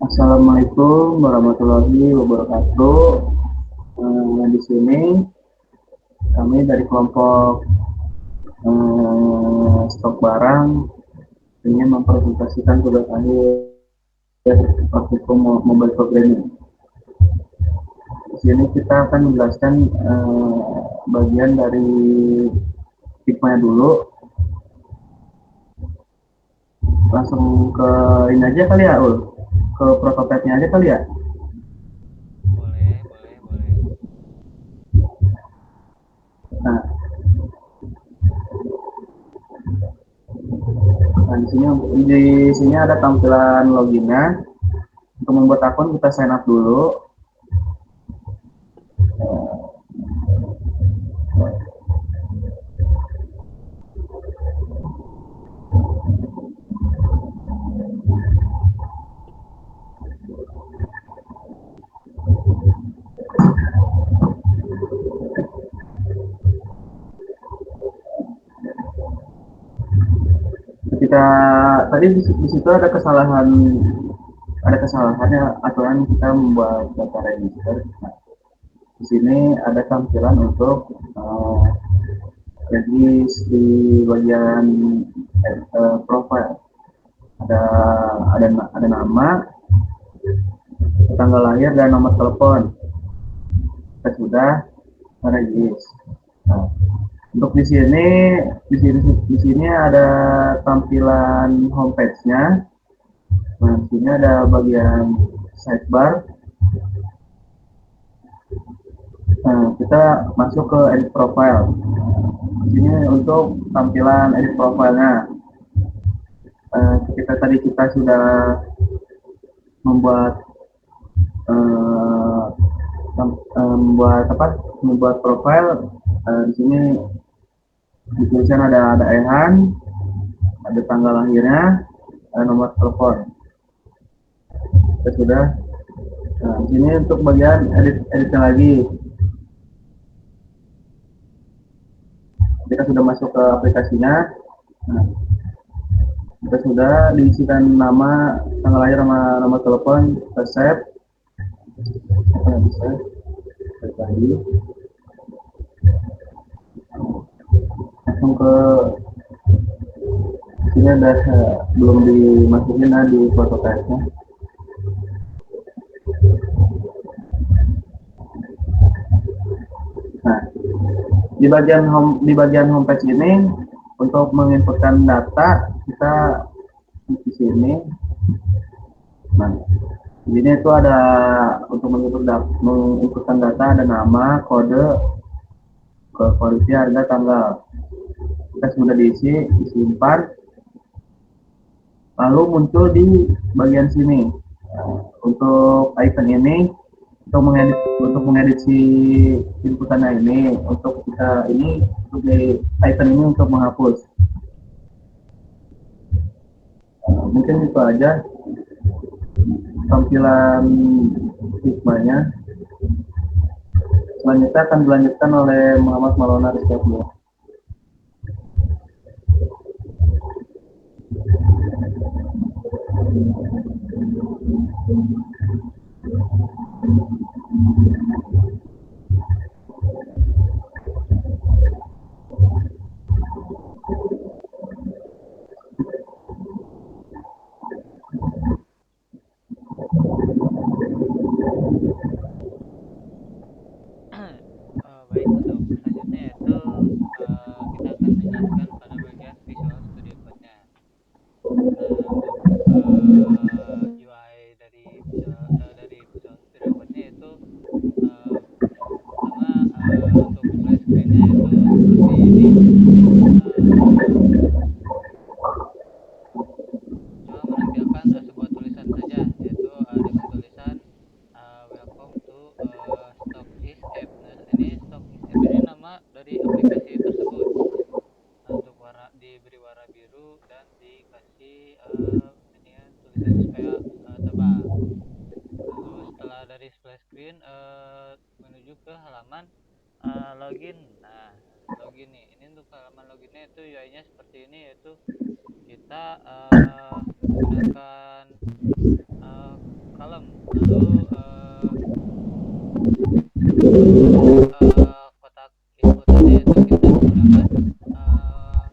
Assalamualaikum warahmatullahi wabarakatuh. Di sini kami dari kelompok stok barang ingin mempresentasikan tugas akhir praktikum mobile programming. Di sini kita akan menjelaskan bagian dari tipnya dulu. Langsung ke ini aja kali ya, ke prototipe-nya aja kali ya. Boleh. Nah, di sini ada tampilan loginnya. Untuk membuat akun kita sign up dulu. Ketika tadi di situ ada kesalahannya aturan kita membuat data register. Nah, di sini ada tampilan untuk regis di bagian profile. Ada ada nama, tanggal lahir dan nomor telepon. Kita sudah regis. Nah, untuk di sini ada tampilan homepage-nya. Nah, di sini ada bagian sidebar. Nah, kita masuk ke edit profile. Di sini untuk tampilan edit profile-nya. Kita sudah membuat membuat profile. Di sini dituliskan ada Ehan, ada tanggal lahirnya, ada nomor telepon. Kita sudah. Nah, di sini untuk bagian editnya lagi. Kita sudah masuk ke aplikasinya. Nah, kita sudah diisikan nama, tanggal lahir sama nomor telepon, kita save. Kita bisa save lagi. Langsung ke sini ada belum dimasukin di fototype-nya. Nah, di bagian homepage ini untuk menginputkan data kita di sini. Nah, di sini itu ada untuk menginputkan data, ada nama, kode, kondisi, harga, tanggal. Kita sudah disimpan, lalu muncul di bagian sini. Untuk icon ini untuk mengedit si inputannya ini, untuk di icon ini untuk menghapus. Mungkin itu aja tampilan Figma-nya. Selanjutnya akan dilanjutkan oleh Muhammad Maulana Rizky. Baik, untuk selanjutnya yaitu kita akan menjelaskan pada bagian Visual Studio Code-nya. Nah, untuk UI dari Visual Studio Code-nya yaitu pertama untuk splash screen-nya yaitu seperti ini. Cuma menampilkan sebuah tulisan saja, yaitu dengan tulisan welcome to StockIS app. Nah, ini StockIS app ini nama dari aplikasi tersebut. Nah, untuk diberi warna biru dan dikasih tulisannya supaya tebal. Lalu setelah dari splash screen menuju ke halaman, login. Nah, login nih. Ini untuk halaman loginnya itu UI-nya seperti ini, yaitu kita menggunakan uh, column, lalu untuk kotak inputannya itu kita menggunakan uh,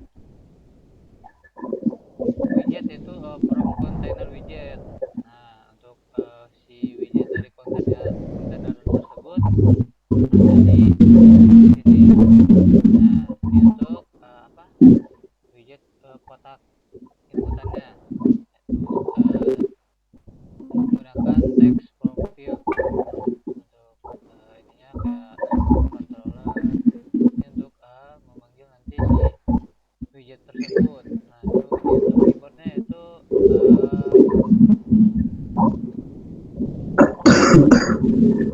widget, yaitu from container widget. Nah, untuk si widget dari kontainer tersebut ada di sini. Nah, ini untuk widget kotak inputannya, yaitu menggunakan text from field. Untuk ininya kayak controller ini untuk memanggil nanti si widget tersebut. Nah, itu ini untuk keyboardnya itu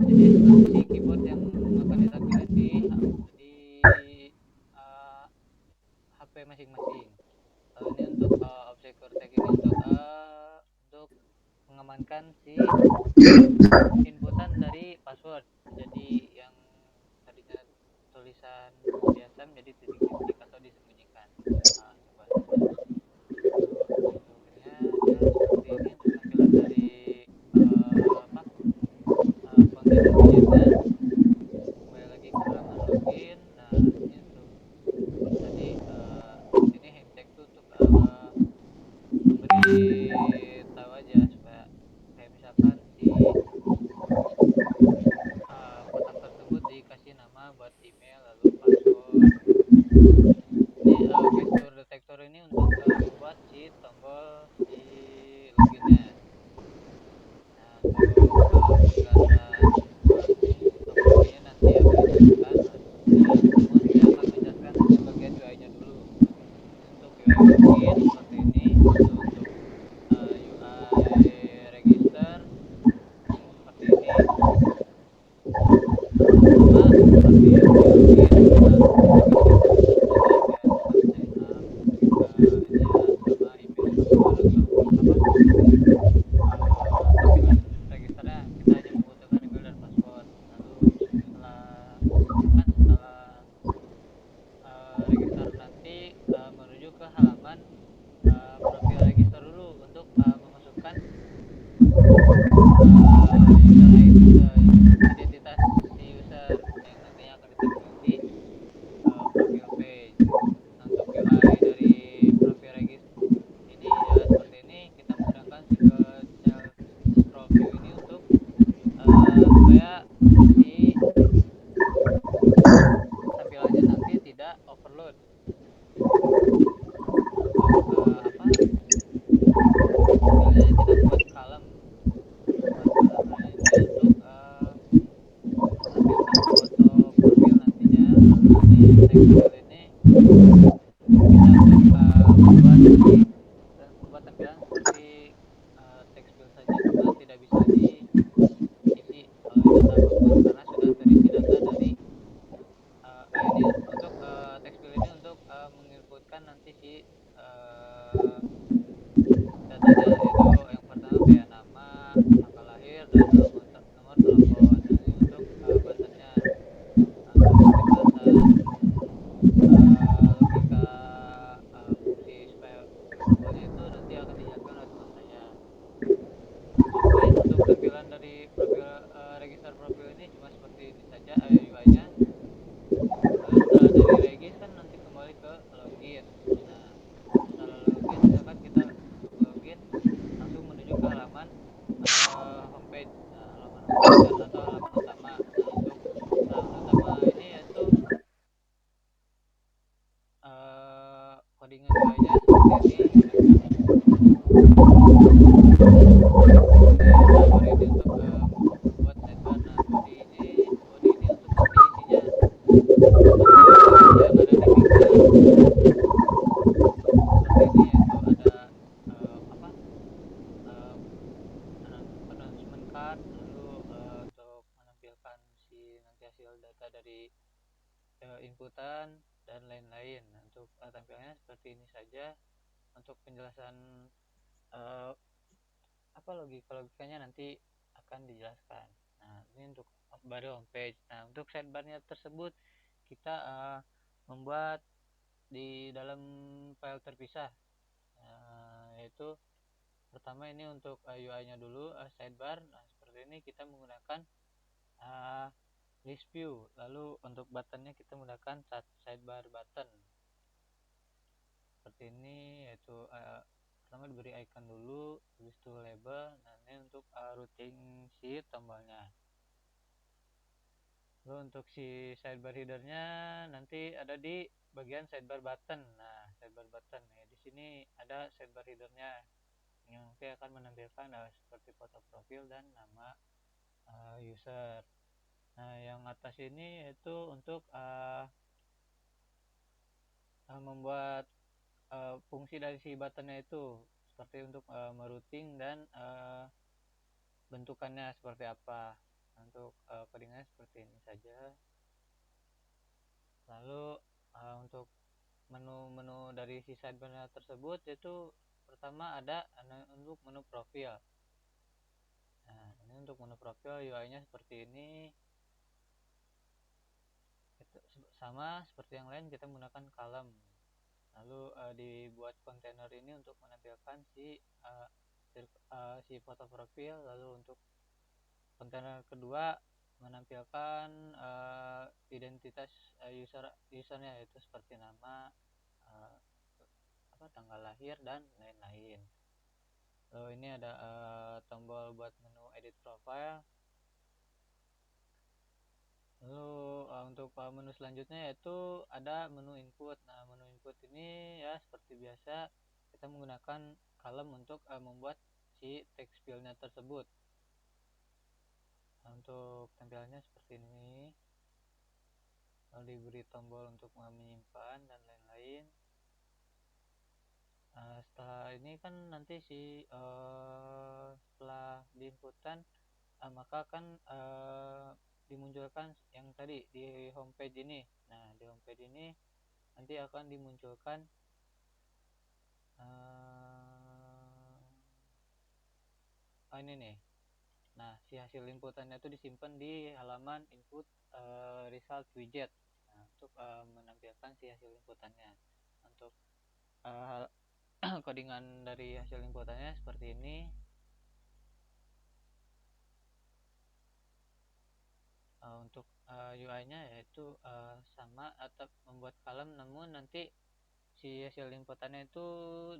jadi untuk si keyboard yang akan ditampilkan di uh, HP masing-masing. Ini untuk Obscure Tag ini untuk mengamankan si inputan dari password. Jadi yang tadinya tulisan biasa menjadi titik-titik atau disembunyikan. Coba saja. Lalu untuk ininya ya seperti ini untuk tampilan dari kontainer widgetnya. Kembali lagi ke halaman login. Nah, ini untuk tadi ini hangtag tuh untuk memberi tahu aja supaya kayak misalkan si kotak tersebut dikasih nama buat email lalu password. Ini gesture detector ini untuk membuat si tombol si loginnya. Nah, untuk penjelasan buat tombol loginnya nanti akan dijelaskan namun saya akan menjelaskan untuk bagian UI-nya dulu. Ini untuk UI login seperti ini, lalu untuk UI register seperti ini. Sama seperti yang di login, kita gunakan keyboard saja biar cepat sign up. Ini ya sama email password atau tampilan registernya kita hanya membutuhkan email dan password. Lalu setelah register nanti menuju ke halaman profil register dulu untuk memasukkan user ID, identitas si user yang nantinya akan ditampilkan di profil page. Nah, untuk UI dari profil register ini ya seperti ini, kita menggunakan single child scroll view ini untuk supaya si tampilannya nanti tidak overload. Nah, untuk tampilannya kita membuat column ini untuk menampilkan foto profil nantinya. Lalu di text field ini kita untuk membuat tampilan seperti text field saja, cuma tidak bisa diisi data apapun karena sudah terisi data dari ini untuk text field ini untuk menginputkan nanti si datanya, yaitu yang pertama kayak nama, tanggal lahir, dan nomor telepon. Nah, ini untuk buttonnya. Nah, untuk penjelasan logika fungsi supaya tombolnya itu nanti akan dijelaskan oleh teman saya. Untuk tampilan dari profil register profil ini cuma seperti ini saja UI-nya. Lalu setelah dari regis kan nanti kembali ke login. Nah, setelah login misalkan kita untuk login langsung menuju ke halaman homepage. Nah, halaman homepage atau halaman utama. Nah, untuk halaman utama ini yaitu codingan UI-nya seperti ini. Ini body ini untuk membuat sidebar. Nah, body ini untuk nanti isinya seperti yang ada di picture. Seperti ini, yaitu ada announcement card, lalu untuk menampilkan si nanti hasil data dari inputan dan lain-lain. Nah, untuk tampilannya seperti ini saja. Untuk penjelasan logikanya nanti akan dijelaskan. Nah, ini untuk baru homepage. Nah, untuk sidebarnya tersebut kita membuat di dalam file terpisah. Yaitu pertama ini untuk UI-nya dulu, sidebar. Nah, seperti ini kita menggunakan list view. Lalu untuk buttonnya kita menggunakan sidebar button. Seperti ini, yaitu pertama diberi icon dulu, habis itu label. Nah, ini untuk routing si tombolnya. Lalu untuk si sidebar headernya nanti ada di bagian sidebar button. Nah, sidebar button ya, di sini ada sidebar headernya yang nanti akan menampilkan seperti foto profil dan nama user. Nah, yang atas ini yaitu untuk membuat fungsi dari si buttonnya itu, seperti untuk merouting dan bentukannya seperti apa. Untuk codingnya seperti ini saja. Lalu untuk menu-menu dari si sidebar tersebut yaitu pertama ada untuk menu profil. Nah, ini untuk menu profil UI-nya seperti ini. Itu sama seperti yang lain, kita menggunakan column. Lalu dibuat kontainer ini untuk menampilkan si foto profil. Lalu untuk kontainer kedua menampilkan identitas usernya, yaitu seperti nama, tanggal lahir dan lain-lain. Lalu ini ada tombol buat menu edit profile. Lalu untuk menu selanjutnya yaitu ada menu input. Nah, menu input ini ya seperti biasa kita menggunakan column untuk membuat si text fieldnya tersebut. Nah, untuk tampilannya seperti ini. Lalu diberi tombol untuk menyimpan dan lain-lain. Setelah ini kan nanti setelah diinputkan maka akan dimunculkan yang tadi di homepage ini. Nah, di homepage ini nanti akan dimunculkan ini nih. Nah, si hasil inputannya itu disimpan di halaman input result widget. Nah, untuk menampilkan si hasil inputannya. Untuk codingan dari hasil inputannya seperti ini. Untuk UI-nya yaitu sama atau membuat column, namun nanti si hasil inputannya itu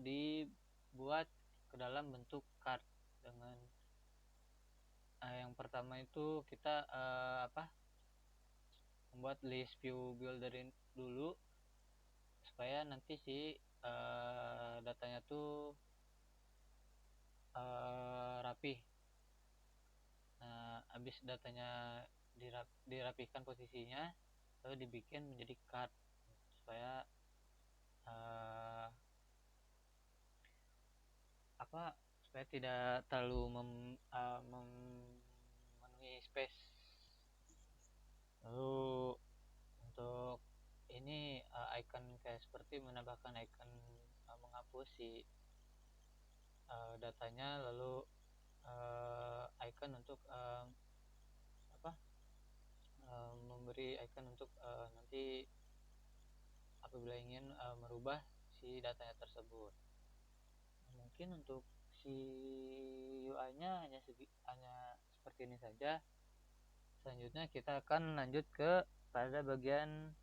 dibuat ke dalam bentuk card. Dengan yang pertama itu kita membuat list view builder dulu supaya nanti si datanya tuh rapih. Nah, habis datanya dirapihkan posisinya, lalu dibikin menjadi card supaya supaya tidak terlalu memenuhi space. Lalu untuk ini icon kayak seperti menambahkan icon menghapus si datanya, lalu icon untuk memberi icon untuk nanti apabila ingin merubah si datanya tersebut. Mungkin untuk si UI-nya hanya seperti ini saja. Selanjutnya kita akan lanjut pada bagian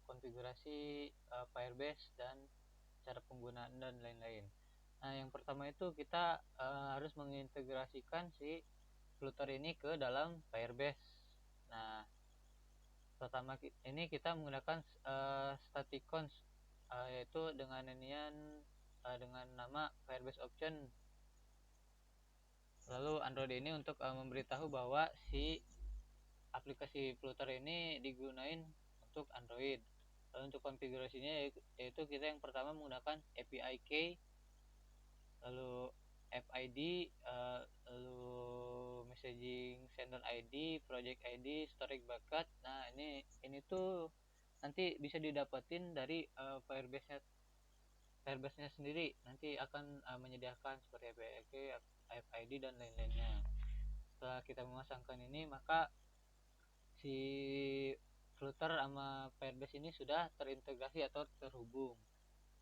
konfigurasi Firebase dan cara penggunaan dan lain-lain. Nah, yang pertama itu kita harus mengintegrasikan si Flutter ini ke dalam Firebase. Nah, pertama ini kita menggunakan static cons, yaitu dengan dengan nama Firebase option. Lalu Android ini untuk memberitahu bahwa si aplikasi Flutter ini digunakan untuk Android. Lalu untuk konfigurasinya yaitu kita yang pertama menggunakan API key, lalu FID, lalu messaging sender ID, project ID, storage bucket. Nah, ini tuh nanti bisa didapetin dari Firebase-nya sendiri. Nanti akan menyediakan seperti API key, FID dan lain-lainnya. setelah kita memasangkan ini, maka si Flutter sama Firebase ini sudah terintegrasi atau terhubung.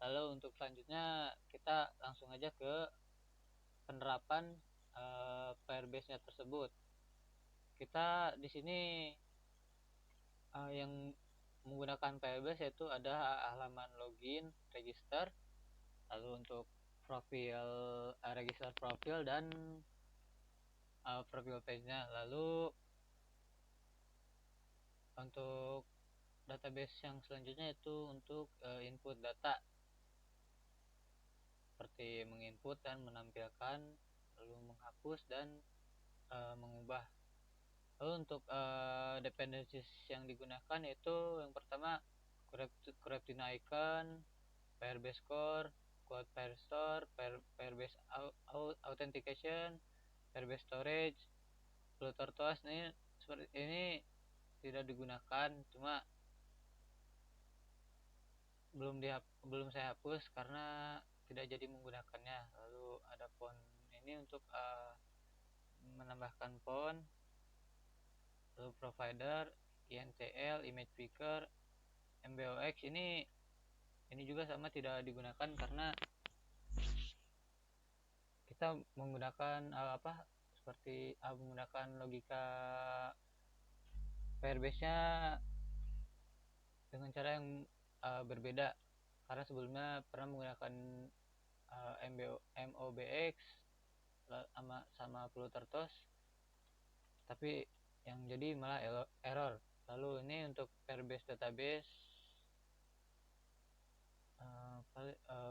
Lalu untuk selanjutnya kita langsung aja ke penerapan Firebase-nya tersebut. Kita di sini yang menggunakan Firebase yaitu ada halaman login, register, lalu untuk profil, register profil dan profil page-nya. Lalu untuk database yang selanjutnya itu untuk input data, seperti menginput dan menampilkan, lalu menghapus dan mengubah. Lalu untuk dependencies yang digunakan yaitu yang pertama Corruptina icon, Firebase core, Cloud Firestore, Firebase authentication, Firebase storage, FlutterTOS. Ini seperti ini tidak digunakan, cuma belum saya hapus karena tidak jadi menggunakannya. Lalu ada font ini untuk menambahkan font, lalu provider, INTL, image picker, MBOX ini juga sama tidak digunakan karena kita menggunakan seperti menggunakan logika Firebase-nya dengan cara yang berbeda, karena sebelumnya pernah menggunakan MOBX sama FlutterTOS, tapi yang jadi malah error. Lalu ini untuk Firebase database,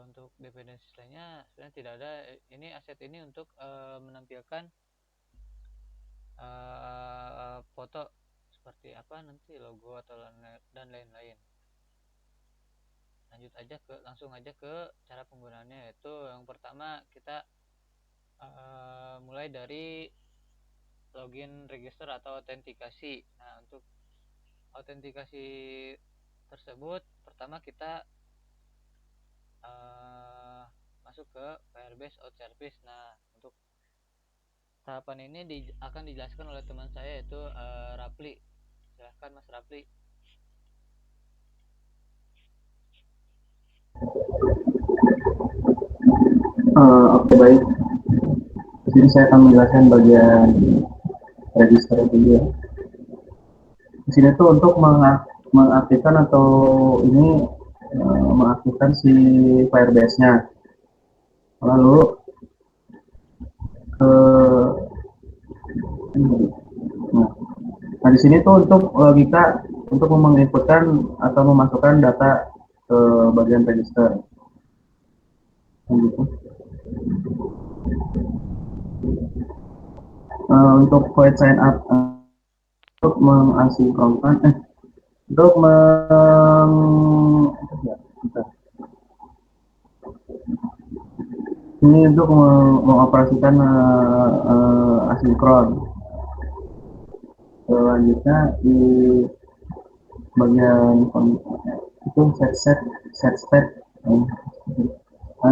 untuk dependensi lainnya sebenarnya tidak ada. Ini aset ini untuk menampilkan foto seperti apa nanti, logo atau dan lain-lain. Langsung aja ke cara penggunaannya, yaitu yang pertama kita mulai dari login, register atau autentikasi. Nah, untuk autentikasi tersebut pertama kita masuk ke Firebase Auth Service. Nah, untuk tahapan ini akan dijelaskan oleh teman saya yaitu Rapli. Silahkan Mas Rapli. Oke, baik. Di sini saya akan menjelaskan bagian register dulu ya. Di sini tuh untuk mengaktifkan atau ini mengaktifkan si Firebase-nya. Lalu ke nah di sini tuh untuk logika untuk menginputkan atau memasukkan data ke bagian register. Gitu. Untuk void sign up untuk mengasinkrongkan untuk ini untuk mengoperasikan asinkron. Selanjutnya di bagian itu set state. Nah,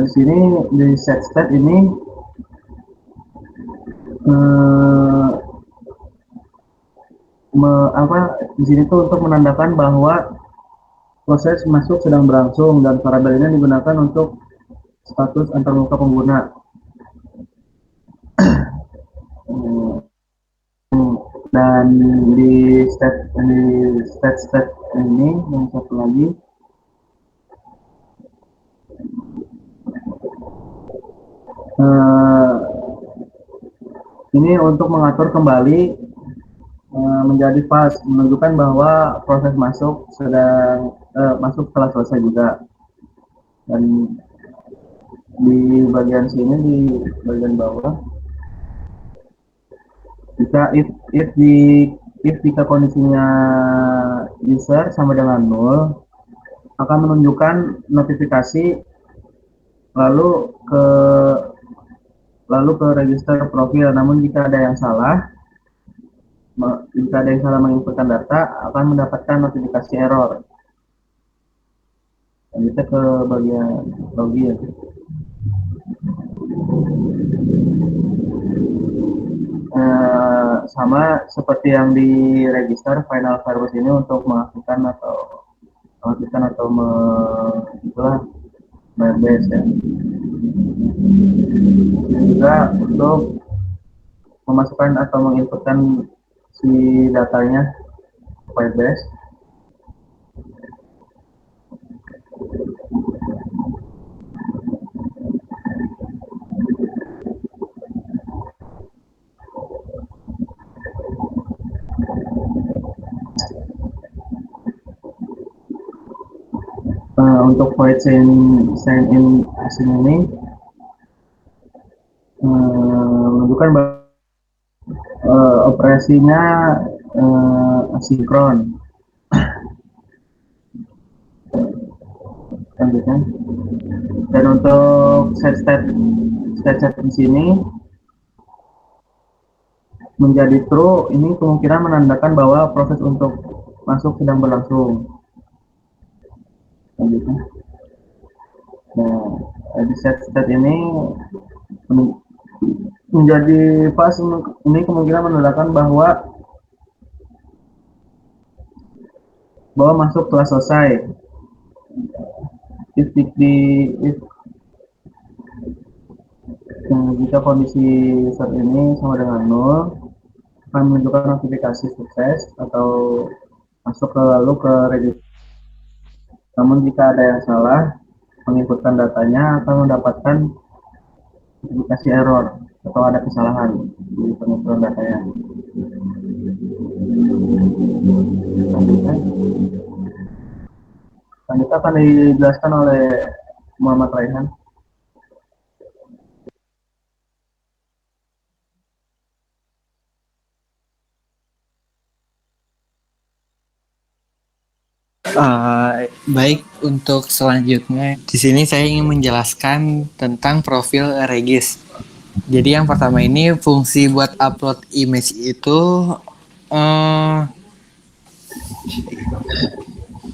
di sini di set state ini di sini tuh untuk menandakan bahwa proses masuk sedang berlangsung dan variabel ini digunakan untuk status antarmuka pengguna. Dan di state ini yang satu lagi ini untuk mengatur kembali menjadi fast, menunjukkan bahwa proses masuk sedang masuk telah selesai juga. Dan di bagian sini di bagian bawah, jika kondisinya user sama dengan 0 akan menunjukkan notifikasi lalu ke register profil. Namun jika ada yang salah menginputkan data akan mendapatkan notifikasi error. Dan kita ke bagian login. sama seperti yang di register final Firebase ini untuk mengaktifkan atau itulah Firebase ya. Dan juga untuk memasukkan atau menginputkan si datanya ke Firebase. Untuk void sign in asing ini menunjukkan bahwa operasinya asinkron. Selanjutnya, dan untuk state di sini menjadi true, ini kemungkinan menandakan bahwa proses untuk masuk sedang berlangsung. Selanjutnya, nah, di state ini menjadi false, ini kemungkinan menandakan bahwa masuk telah selesai. If jika kondisi saat ini sama dengan 0, akan menunjukkan notifikasi sukses atau masuk ke register. Namun jika ada yang salah menginputkan datanya, akan mendapatkan notifikasi error atau ada kesalahan di pengumpulan datanya. Selanjutnya akan dijelaskan oleh Muhammad Raihan. Baik, untuk selanjutnya di sini saya ingin menjelaskan tentang profil Regis. Jadi yang pertama ini fungsi buat upload image itu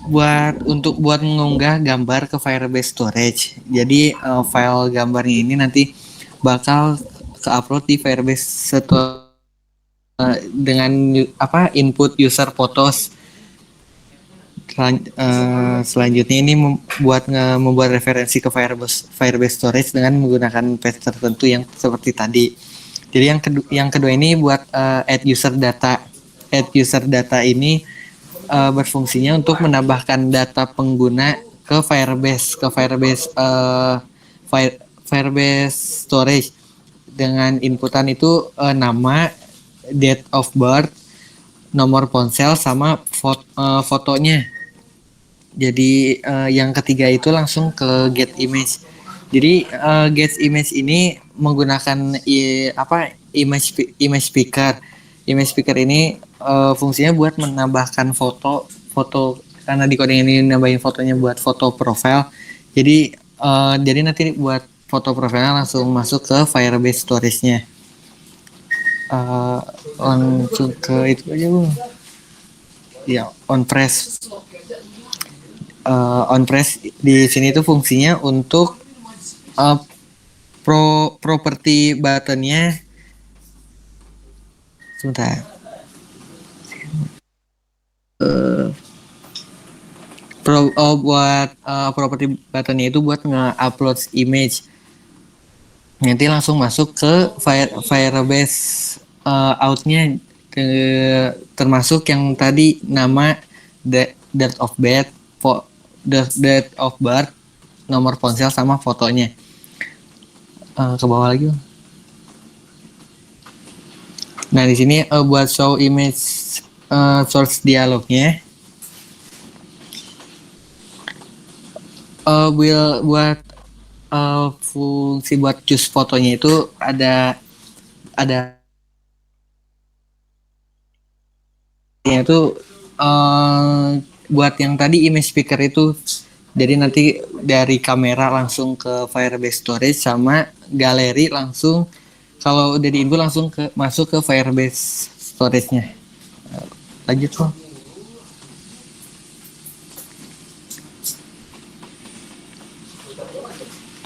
buat mengunggah gambar ke Firebase Storage. Jadi file gambarnya ini nanti bakal ke-upload di Firebase Storage dengan input user photos. Selanjutnya ini membuat referensi ke Firebase Storage dengan menggunakan path tertentu yang seperti tadi. Jadi yang kedua ini buat add user data. Add user data ini berfungsinya untuk menambahkan data pengguna ke Firebase Storage dengan inputan itu nama, date of birth, nomor ponsel sama fotonya. Jadi yang ketiga itu langsung ke get image. Jadi get image ini menggunakan image picker. Image picker ini fungsinya buat menambahkan foto karena di coding ini nambahin fotonya buat foto profile. Jadi nanti buat foto profilnya langsung masuk ke Firebase storage-nya. Langsung ke itu aja Bu. Ya, on press di sini tuh fungsinya untuk property buttonnya sebentar. Buat property buttonnya itu buat nge-upload image. Nanti langsung masuk ke Firebase out-nya, termasuk yang tadi nama, date of birth, nomor ponsel sama fotonya. Ke bawah lagi. Nah di sini buat show image source dialognya, buat fungsi buat choose fotonya itu ada itu buat yang tadi image picker itu. Jadi nanti dari kamera langsung ke Firebase Storage sama galeri langsung, kalau udah di input langsung masuk ke Firebase Storage-nya. Lanjut kok.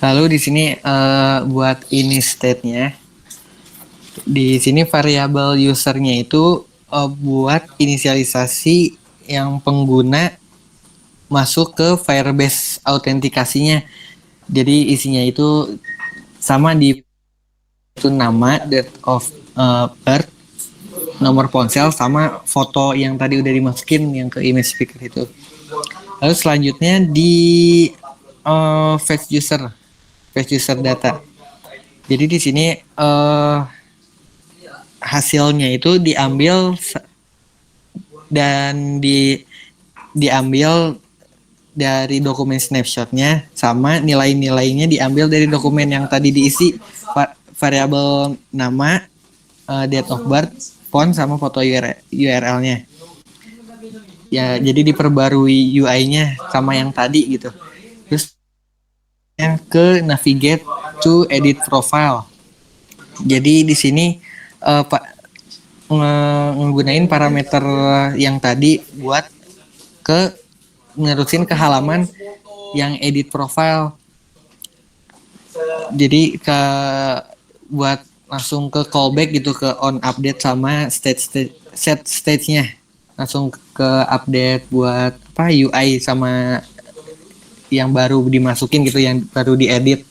Lalu di sini buat ini state-nya. Di sini variabel usernya itu buat inisialisasi yang pengguna masuk ke Firebase autentikasinya. Jadi isinya itu sama di itu nama, date of birth, nomor ponsel sama foto yang tadi udah dimasukin yang ke image speaker itu. Lalu selanjutnya di fetch user data. Jadi di sini hasilnya itu diambil dan diambil dari dokumen snapshotnya sama nilai-nilainya diambil dari dokumen yang tadi diisi variabel nama, date of birth, font sama foto URL-nya. Ya, jadi diperbarui UI-nya sama yang tadi gitu. Terus yang ke navigate to edit profile. Jadi di sini Pak menggunakan parameter yang tadi buat ke nerusin ke halaman yang edit profile. Jadi buat langsung ke callback gitu ke on update sama set stage-nya. Langsung ke update buat apa UI sama yang baru dimasukin gitu yang baru diedit.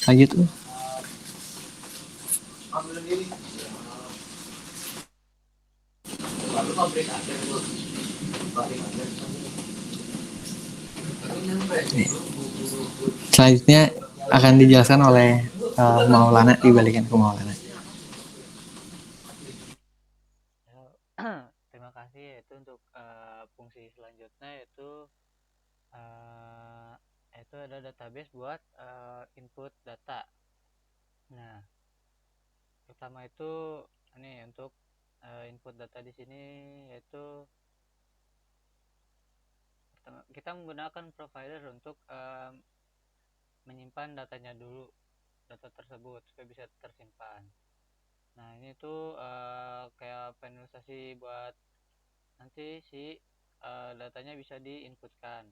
Lanjut. Selanjutnya akan dijelaskan oleh Maulana, dibalikan ke Maulana. Terima kasih. Itu untuk fungsi selanjutnya itu ada database buat input data. Nah, pertama itu ini untuk input data di sini yaitu pertama kita menggunakan provider untuk menyimpan datanya dulu, data tersebut supaya bisa tersimpan. Nah, ini tuh kayak finalisasi buat nanti si datanya bisa diinputkan.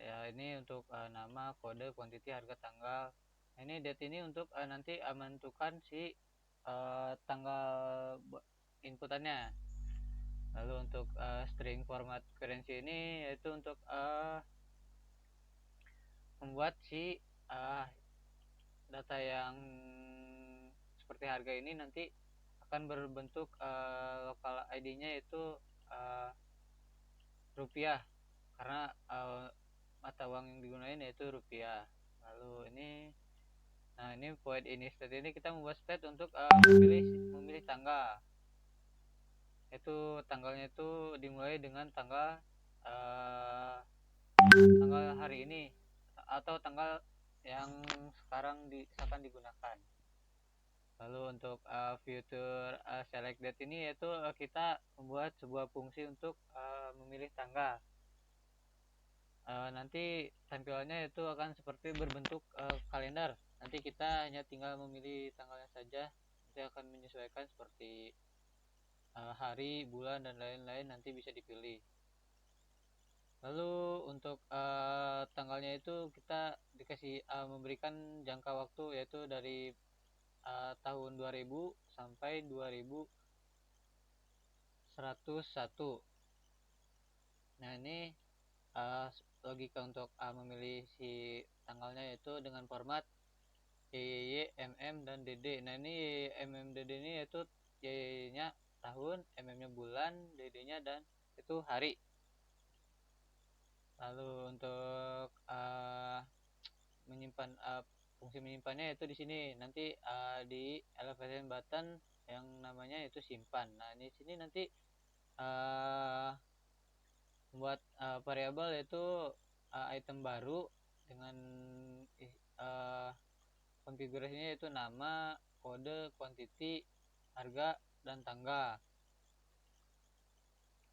Ya, ini untuk nama, kode, quantity, harga, tanggal. Nah, ini date ini untuk nanti menentukan si tanggal inputannya. Lalu untuk string format currency ini yaitu untuk membuat si data yang seperti harga ini nanti akan berbentuk lokal ID-nya yaitu rupiah karena mata uang yang digunakan yaitu rupiah. Lalu ini void ini state ini kita membuat state untuk memilih tanggal. Itu tanggalnya itu dimulai dengan tanggal hari ini atau tanggal yang sekarang akan digunakan. Lalu untuk future select date ini yaitu kita membuat sebuah fungsi untuk memilih tanggal. Nanti tampilannya itu akan seperti berbentuk kalender. Nanti kita hanya tinggal memilih tanggalnya saja. Nanti akan menyesuaikan seperti hari, bulan dan lain-lain nanti bisa dipilih. Lalu untuk tanggalnya itu kita dikasih memberikan jangka waktu yaitu dari tahun 2000 sampai 2101. Nah, ini logika untuk memilih si tanggalnya yaitu dengan format YYY, MM dan DD. Nah, ini YYY, MM, DD ini yaitu YYY-nya tahun, MM-nya bulan, DD-nya dan itu hari. Lalu untuk menyimpan fungsi menyimpannya itu di sini nanti di elevation button yang namanya itu simpan. Nah, di sini nanti membuat variabel yaitu item baru dengan konfigurasinya yaitu nama, kode, quantity, harga dan tanggal.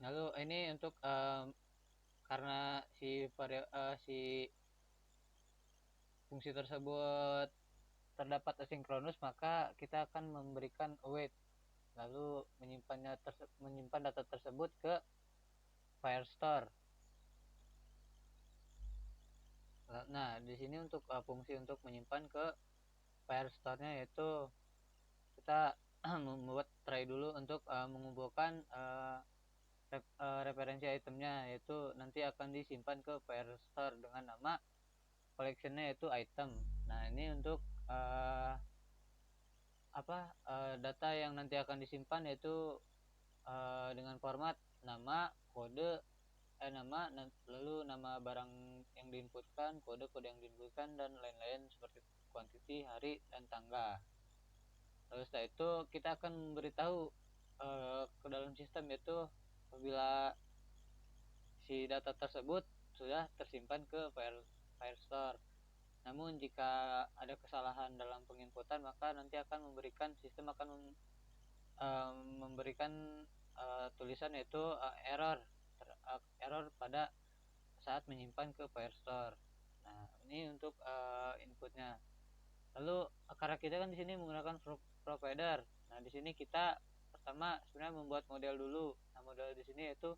Lalu ini untuk karena si fungsi tersebut terdapat asinkronus, maka kita akan memberikan await lalu menyimpan data tersebut ke Firestore. Nah, di sini untuk fungsi untuk menyimpan ke Firestore-nya yaitu kita membuat try dulu untuk mengumpulkan referensi itemnya, yaitu nanti akan disimpan ke Firestore dengan nama collection-nya yaitu item. Nah, ini untuk data yang nanti akan disimpan yaitu dengan format nama, kode, lalu nama barang yang diinputkan, kode-kode yang diinputkan, dan lain-lain seperti quantity, hari, dan tanggal. Lalu setelah itu kita akan memberitahu ke dalam sistem, yaitu apabila si data tersebut sudah tersimpan ke Firestore. Namun jika ada kesalahan dalam penginputan, maka nanti akan memberikan sistem akan memberikan tulisan yaitu error pada saat menyimpan ke Firestore. Nah, ini untuk inputnya. Lalu karena kita kan di sini menggunakan provider. Nah, di sini kita pertama sebenarnya membuat model dulu. Nah, model di sini yaitu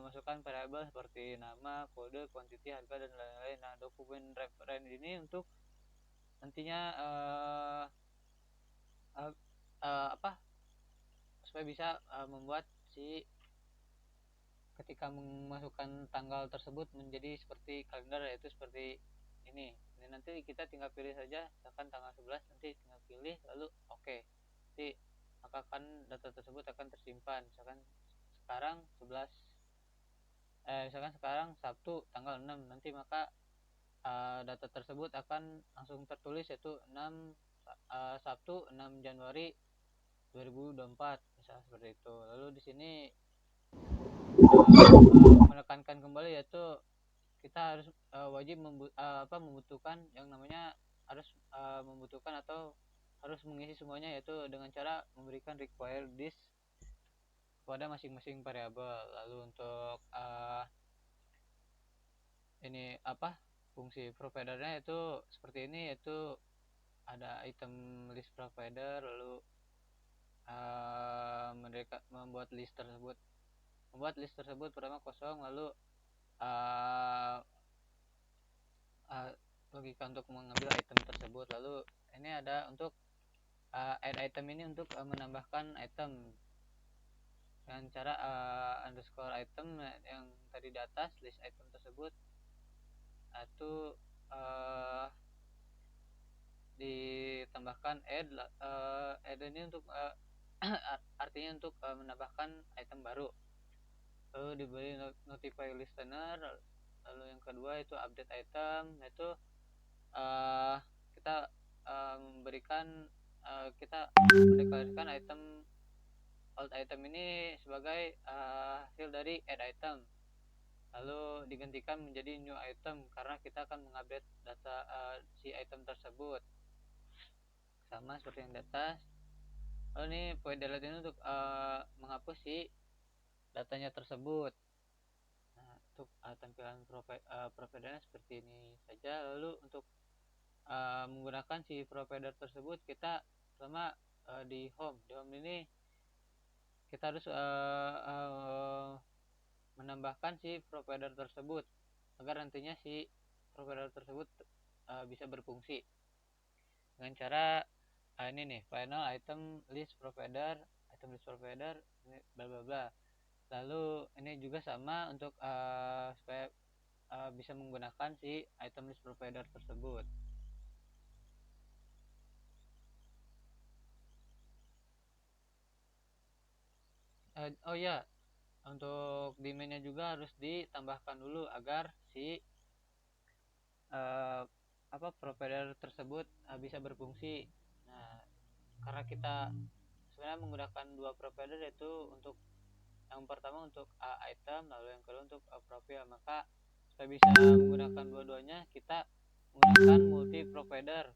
masukkan variabel seperti nama, kode, quantity, harga, dan lain-lain. Nah, dokumen reference ini untuk nantinya supaya bisa membuat si ketika memasukkan tanggal tersebut menjadi seperti kalender, yaitu seperti ini nanti kita tinggal pilih saja, misalkan tanggal 11 nanti tinggal pilih lalu oke. Nanti maka kan data tersebut akan tersimpan. Misalkan sekarang Sabtu tanggal 6, nanti maka data tersebut akan langsung tertulis yaitu Sabtu 6 Januari 2024 misalnya seperti itu. Lalu di sini menekankan kembali yaitu kita harus wajib membutuhkan yang namanya harus membutuhkan atau harus mengisi semuanya, yaitu dengan cara memberikan require this kepada masing-masing variabel. Lalu untuk fungsi providernya itu seperti ini, yaitu ada item list provider, lalu mereka membuat list tersebut pertama kosong, lalu logika untuk mengambil item tersebut. Lalu ini ada untuk add item ini untuk menambahkan item dengan cara underscore item yang tadi di atas list item tersebut itu ditambahkan add ini untuk artinya untuk menambahkan item baru. Lalu diberi notify listener. Lalu yang kedua itu update item, yaitu kita memberikan kita mendeklarasikan old item ini sebagai hasil dari add item, lalu digantikan menjadi new item karena kita akan mengupdate data si item tersebut sama seperti yang di atas. Lalu ini void delete ini untuk menghapus si datanya tersebut. Nah, untuk tampilan providernya seperti ini saja. Lalu untuk menggunakan si provider tersebut, kita pertama di home ini kita harus menambahkan si provider tersebut agar nantinya si provider tersebut bisa berfungsi dengan cara ini nih, final item list provider ini bla bla bla. Lalu ini juga sama untuk supaya bisa menggunakan si item list provider tersebut. Oh ya, untuk demand-nya juga harus ditambahkan dulu agar si provider tersebut bisa berfungsi. Nah, karena kita sebenarnya menggunakan dua provider, yaitu untuk yang pertama untuk item, lalu yang kedua untuk profile, maka supaya bisa menggunakan dua-duanya kita menggunakan multi provider.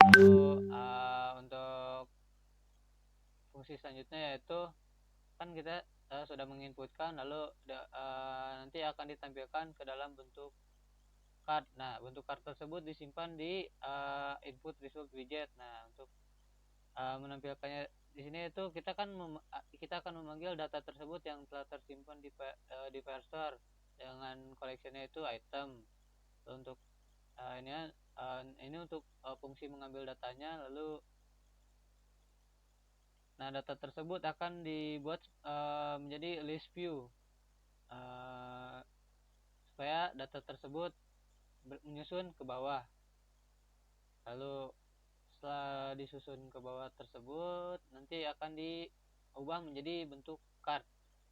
Lalu untuk fungsi selanjutnya yaitu kan kita sudah menginputkan, lalu nanti akan ditampilkan ke dalam bentuk card. Nah, bentuk card tersebut disimpan di input result widget. Nah, untuk menampilkannya di sini itu kita akan memanggil data tersebut yang telah tersimpan di Firestore dengan collection-nya itu item. untuk ini untuk fungsi mengambil datanya. Lalu data tersebut akan dibuat menjadi list view supaya data tersebut menyusun ke bawah. Lalu setelah disusun ke bawah tersebut, nanti akan diubah menjadi bentuk card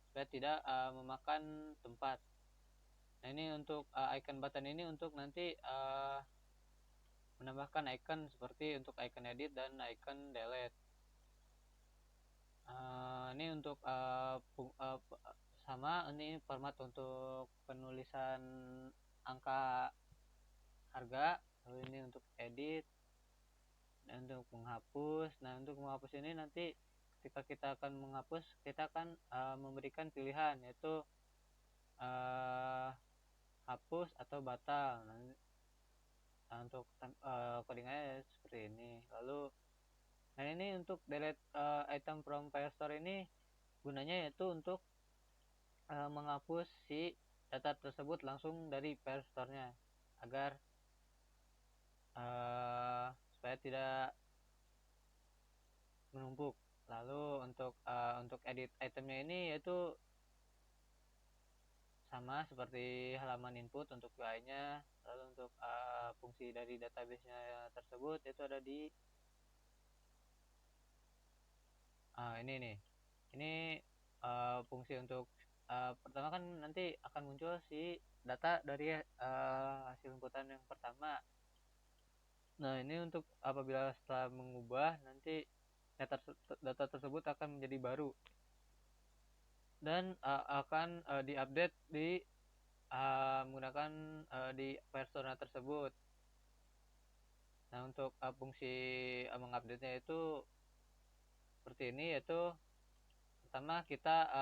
supaya tidak memakan tempat. Nah, ini untuk icon button ini untuk nanti menambahkan icon seperti untuk icon edit dan icon delete. Ini untuk sama, ini format untuk penulisan angka harga. Lalu ini untuk edit dan untuk menghapus. Nah, untuk menghapus ini nanti ketika kita akan menghapus, kita akan memberikan pilihan, yaitu hapus atau batal. Nah, untuk codingannya seperti ini. Lalu nah, ini untuk delete item from Firestore ini gunanya yaitu untuk menghapus si data tersebut langsung dari Firestore-nya agar supaya tidak menumpuk. Lalu untuk edit itemnya ini yaitu sama seperti halaman input untuk UI-nya. Lalu untuk fungsi dari database-nya tersebut itu ada di ini nih. Ini fungsi untuk pertama kan nanti akan muncul si data dari hasil inputan yang pertama. Nah, ini untuk apabila setelah mengubah, nanti data tersebut akan menjadi baru dan akan diupdate di menggunakan di Firestore tersebut. Nah, untuk fungsi mengupdate-nya itu seperti ini, yaitu pertama kita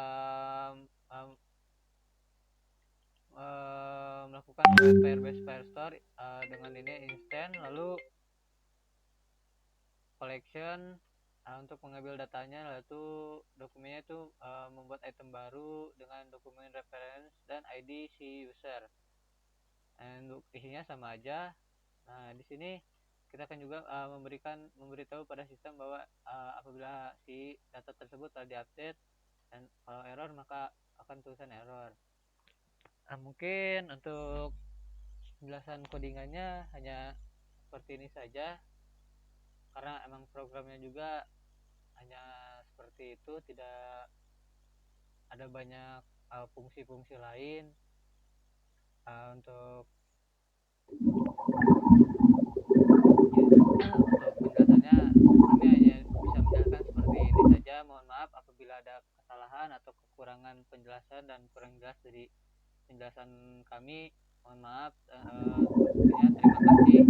melakukan Firebase Firestore dengan ini instant, lalu collection untuk mengambil datanya, lalu dokumennya itu membuat item baru dengan dokumen reference dan ID si user. Dan untuk isinya sama aja. Nah, di sini kita akan juga memberitahu pada sistem bahwa apabila si data tersebut telah diupdate dan kalau error maka akan tulisan error. Mungkin untuk penjelasan codingannya hanya seperti ini saja, karena emang programnya juga hanya seperti itu, tidak ada banyak fungsi-fungsi lain. Untuk penjelasannya kami hanya bisa menjelaskan seperti ini saja. Mohon maaf apabila ada kesalahan atau kekurangan penjelasan dan kurang jelas dari penjelasan kami. Mohon maaf. Terima kasih.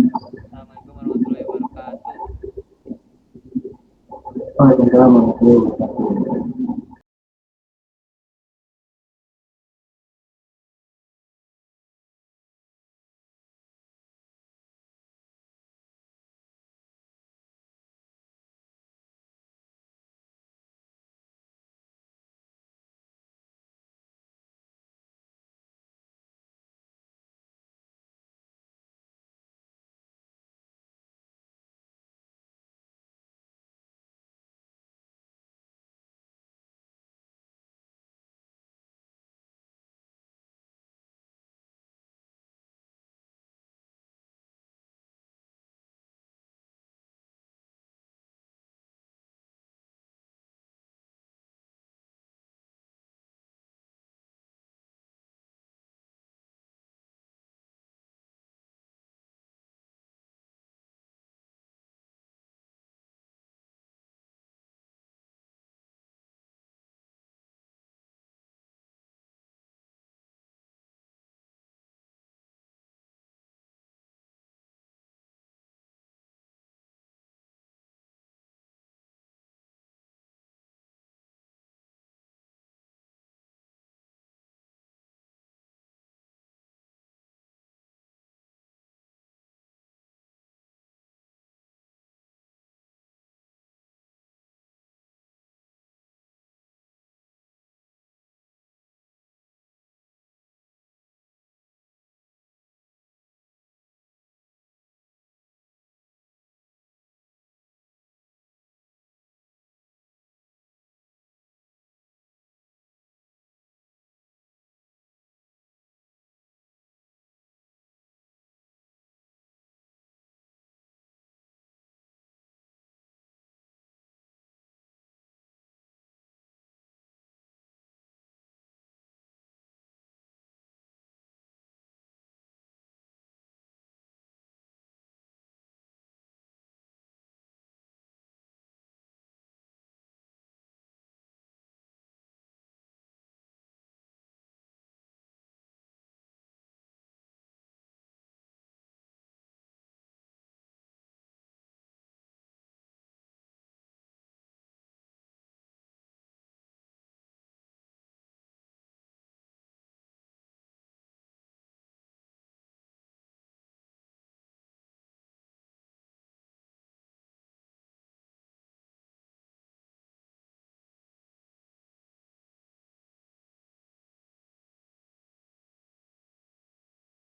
Assalamualaikum warahmatullahi wabarakatuh. Waalaikumsalam warahmatullahi wabarakatuh.